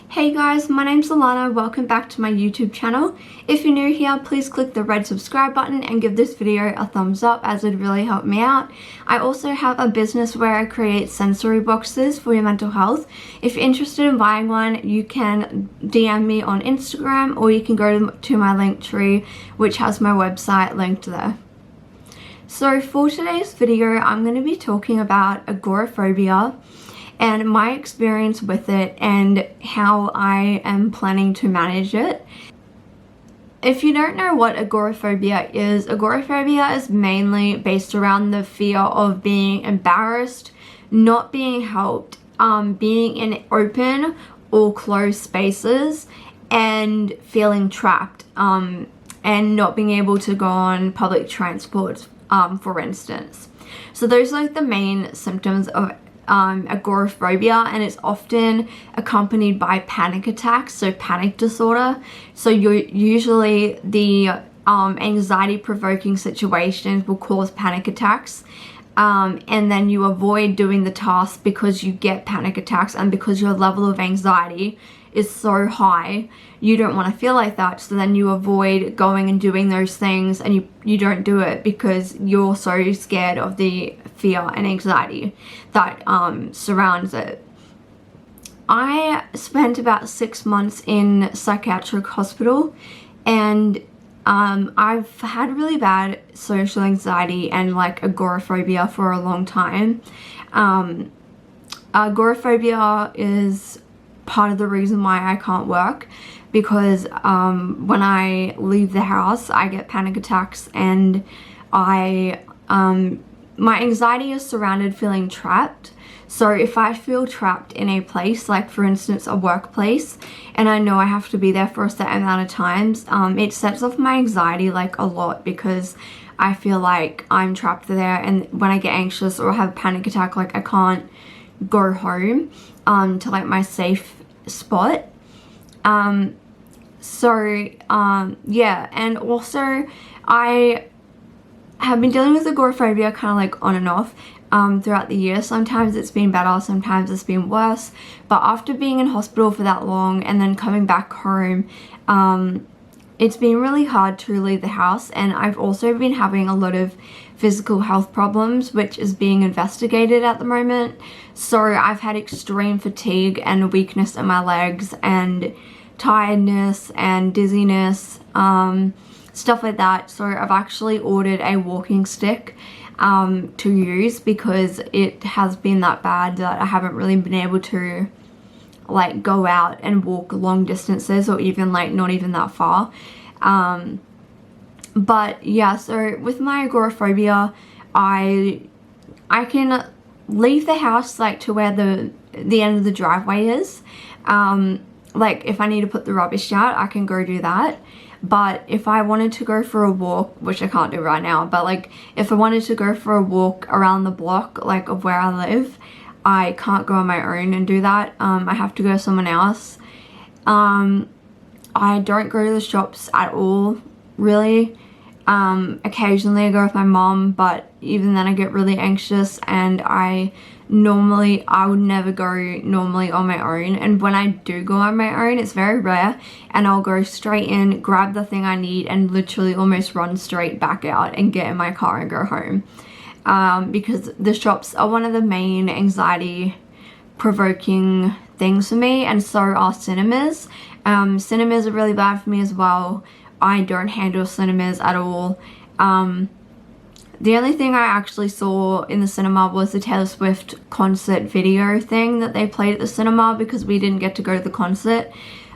Hey guys, my name's Alana. Welcome back to my YouTube channel. If you're new here, please click the red subscribe button and give this video a thumbs up as it would really help me out. I also have a business where I create sensory boxes for your mental health. If you're interested in buying one, you can DM me on Instagram or you can go to my link tree, which has my website linked there. So for today's video, I'm going to be talking about agoraphobia and my experience with it and how I am planning to manage it. If you don't know what agoraphobia is mainly based around the fear of being embarrassed, not being helped, being in open or closed spaces, and feeling trapped, and not being able to go on public transport, for instance. So those are like the main symptoms of agoraphobia, and it's often accompanied by panic attacks, so panic disorder. So usually the anxiety provoking situations will cause panic attacks, and then you avoid doing the task because you get panic attacks, and because your level of anxiety is so high, you don't want to feel like that, so then you avoid going and doing those things, and you don't do it because you're so scared of the fear and anxiety that surrounds it. I spent about 6 months in psychiatric hospital, and I've had really bad social anxiety and like agoraphobia for a long time. Agoraphobia is part of the reason why I can't work, because when I leave the house I get panic attacks, and my anxiety is surrounded feeling trapped. So if I feel trapped in a place, like for instance a workplace, and I know I have to be there for a certain amount of times, it sets off my anxiety like a lot, because I feel like I'm trapped there, and when I get anxious or have a panic attack, like I can't go home to like my safe spot. Yeah, and also I have been dealing with agoraphobia kind of like on and off throughout the year. Sometimes it's been better, sometimes it's been worse, but after being in hospital for that long and then coming back home, it's been really hard to leave the house. And I've also been having a lot of physical health problems, which is being investigated at the moment. So I've had extreme fatigue and weakness in my legs and tiredness and dizziness, stuff like that. So I've actually ordered a walking stick to use, because it has been that bad that I haven't really been able to like go out and walk long distances, or even like not even that far. But yeah, so with my agoraphobia, I can leave the house like to where the end of the driveway is. Like if I need to put the rubbish out, I can go do that. But if I wanted to go for a walk, which I can't do right now, but like if I wanted to go for a walk around the block like of where I live, I can't go on my own and do that. I have to go with someone else. I don't go to the shops at all, really. Occasionally I go with my mom, but even then I get really anxious, and I would never go normally on my own. And when I do go on my own, it's very rare, and I'll go straight in, grab the thing I need, and literally almost run straight back out and get in my car and go home. Because the shops are one of the main anxiety provoking things for me, and so are cinemas. Cinemas are really bad for me as well. I don't handle cinemas at all. The only thing I actually saw in the cinema was the Taylor Swift concert video thing that they played at the cinema, because we didn't get to go to the concert.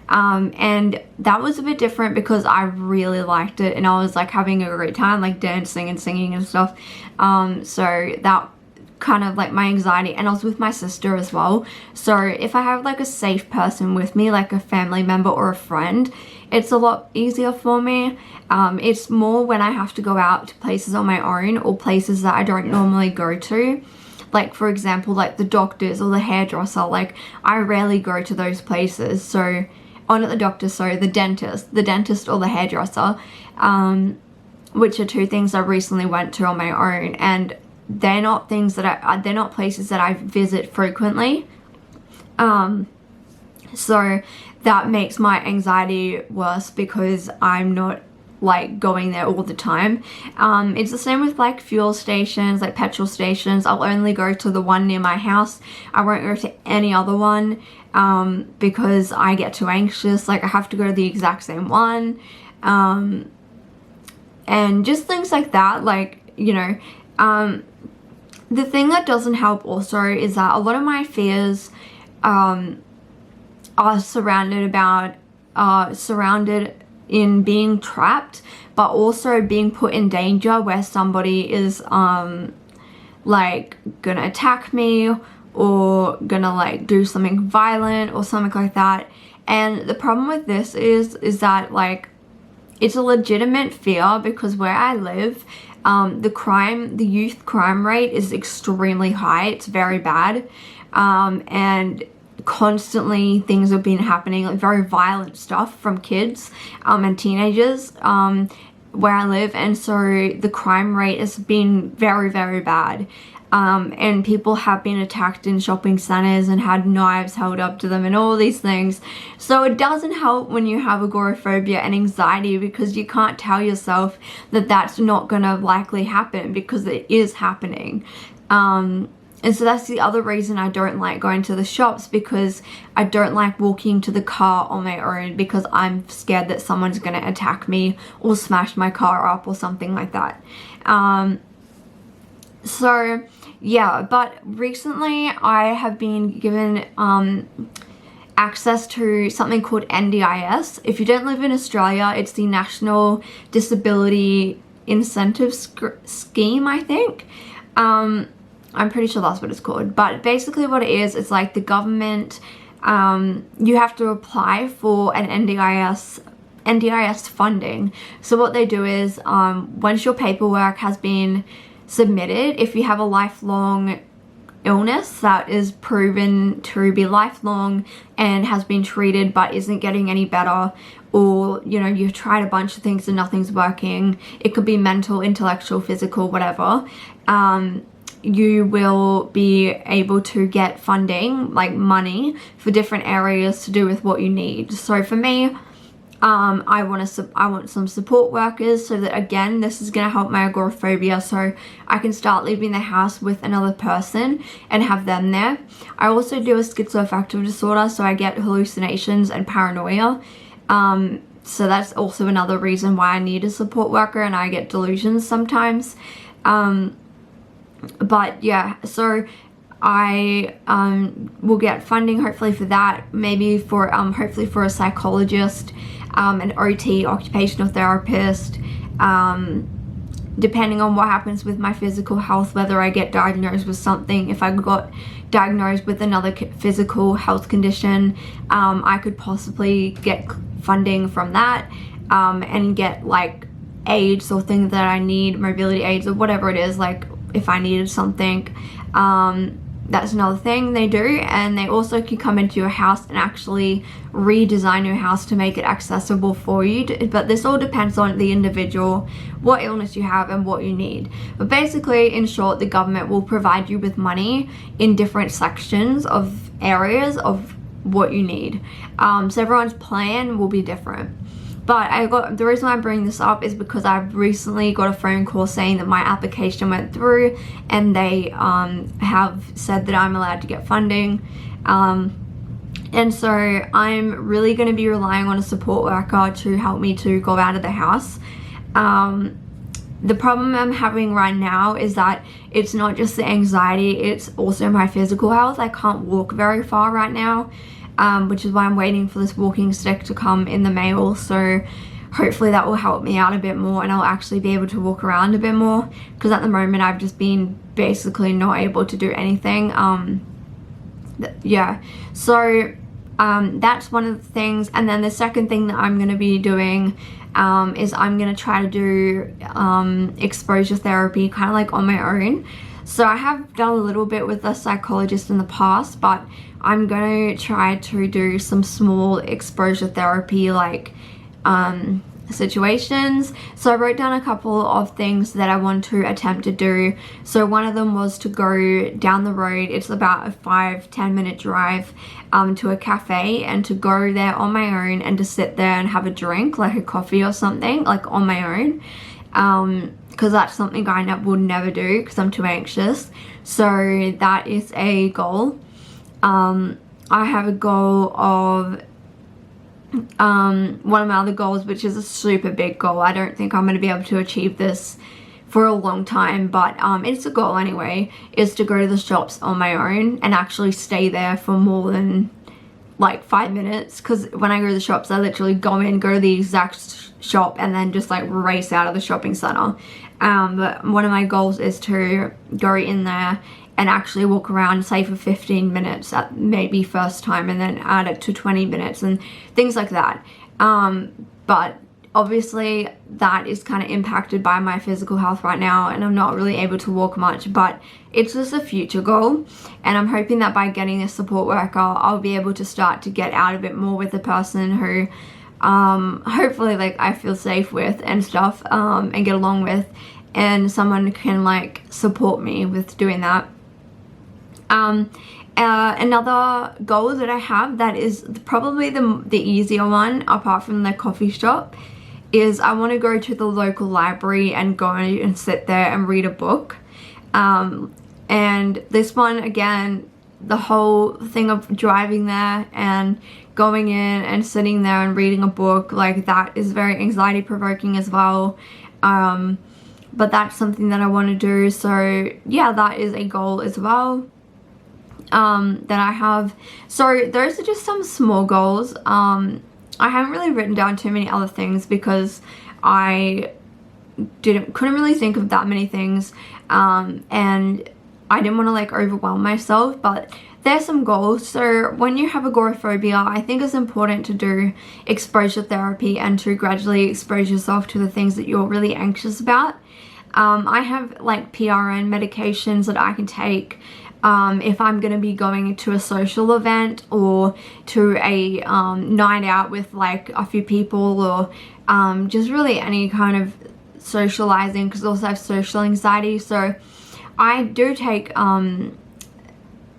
And that was a bit different because I really liked it, and I was like having a great time, like dancing and singing and stuff. So that kind of like my anxiety, and I was with my sister as well. So if I have like a safe person with me, like a family member or a friend, it's a lot easier for me. It's more when I have to go out to places on my own, or places that I don't normally go to. Like for example, like the doctors or the hairdresser, like I rarely go to those places. So, oh, not the doctor, sorry, the dentist or the hairdresser, which are two things I recently went to on my own, and they're not things that they're not places that I visit frequently. So that makes my anxiety worse because I'm not like going there all the time. It's the same with like fuel stations, like petrol stations. I'll only go to the one near my house. I won't go to any other one because I get too anxious. Like I have to go to the exact same one. And just things like that, like, you know, the thing that doesn't help also is that a lot of my fears are surrounded in being trapped, but also being put in danger where somebody is like gonna attack me or gonna like do something violent or something like that. And the problem with this is that like it's a legitimate fear because where I live, the youth crime rate is extremely high. It's very bad. And constantly things have been happening, like very violent stuff from kids and teenagers where I live. And so the crime rate has been very, very bad. And people have been attacked in shopping centers and had knives held up to them and all these things. So it doesn't help when you have agoraphobia and anxiety because you can't tell yourself that that's not gonna likely happen because it is happening. And so that's the other reason I don't like going to the shops, because I don't like walking to the car on my own because I'm scared that someone's gonna attack me or smash my car up or something like that. So yeah, but recently I have been given access to something called NDIS. If you don't live in Australia, it's the National Disability Incentive Scheme, I think. I'm pretty sure that's what it's called. But basically what it is, it's like the government, you have to apply for an NDIS funding. So what they do is once your paperwork has been submitted, if you have a lifelong illness that is proven to be lifelong and has been treated but isn't getting any better, or you know you've tried a bunch of things and nothing's working, it could be mental, intellectual, physical, whatever, you will be able to get funding, like money for different areas to do with what you need. So for me, I want some support workers, so that again, this is going to help my agoraphobia, so I can start leaving the house with another person and have them there. I also do a schizoaffective disorder, so I get hallucinations and paranoia. So that's also another reason why I need a support worker, and I get delusions sometimes. But yeah, so I will get funding hopefully for that, maybe for hopefully for a psychologist, an OT, occupational therapist, depending on what happens with my physical health, whether I get diagnosed with something. If I got diagnosed with another physical health condition, I could possibly get funding from that, and get like aids or things that I need, mobility aids or whatever it is, like if I needed something. That's another thing they do. And they also can come into your house and actually redesign your house to make it accessible for you. But this all depends on the individual, what illness you have and what you need. But basically, in short, the government will provide you with money in different sections of areas of what you need. So everyone's plan will be different. But the reason why I'm bringing this up is because I've recently got a phone call saying that my application went through, and they have said that I'm allowed to get funding. And so I'm really going to be relying on a support worker to help me to go out of the house. The problem I'm having right now is that it's not just the anxiety, it's also my physical health. I can't walk very far right now. Which is why I'm waiting for this walking stick to come in the mail, so hopefully that will help me out a bit more and I'll actually be able to walk around a bit more, because at the moment I've just been basically not able to do anything. Yeah, so that's one of the things. And then the second thing that I'm going to be doing is I'm going to try to do exposure therapy kind of like on my own. So I have done a little bit with a psychologist in the past, but I'm going to try to do some small exposure therapy, like situations. So I wrote down a couple of things that I want to attempt to do. So one of them was to go down the road. It's about a 5-10 minute drive to a cafe, and to go there on my own and to sit there and have a drink, like a coffee or something, like on my own, because that's something I would never do because I'm too anxious. So that is a goal. I have a goal of one of my other goals, which is a super big goal. I don't think I'm going to be able to achieve this for a long time, but it's a goal anyway, is to go to the shops on my own and actually stay there for more than like 5 minutes, because when I go to the shops I literally go to the exact shop and then just like race out of the shopping center. But one of my goals is to go in there and actually walk around, say for 15 minutes at maybe first time, and then add it to 20 minutes and things like that. But obviously that is kind of impacted by my physical health right now, and I'm not really able to walk much, but it's just a future goal, and I'm hoping that by getting a support worker I'll be able to start to get out a bit more with a person who hopefully like I feel safe with and stuff, and get along with, and someone can like support me with doing that. Another goal that I have that is probably the easier one apart from the coffee shop is I want to go to the local library and go and sit there and read a book. And this one, again, the whole thing of driving there and going in and sitting there and reading a book, like that is very anxiety provoking as well. But that's something that I want to do. So yeah, that is a goal as well that I have. So those are just some small goals. I haven't really written down too many other things because I couldn't really think of that many things, and I didn't want to like overwhelm myself, but there's some goals. So when you have agoraphobia, I think it's important to do exposure therapy and to gradually expose yourself to the things that you're really anxious about. I have like PRN medications that I can take if I'm going to be going to a social event or to a night out with like a few people, or just really any kind of socializing, because I also have social anxiety. So I do take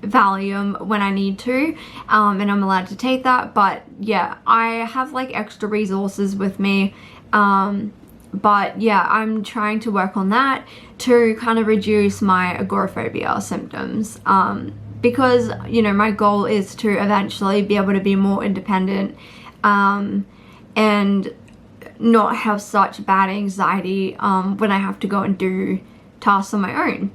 Valium when I need to, and I'm allowed to take that. But yeah, I have like extra resources with me. But yeah, I'm trying to work on that to kind of reduce my agoraphobia symptoms, because, you know, my goal is to eventually be able to be more independent, and not have such bad anxiety when I have to go and do tasks on my own.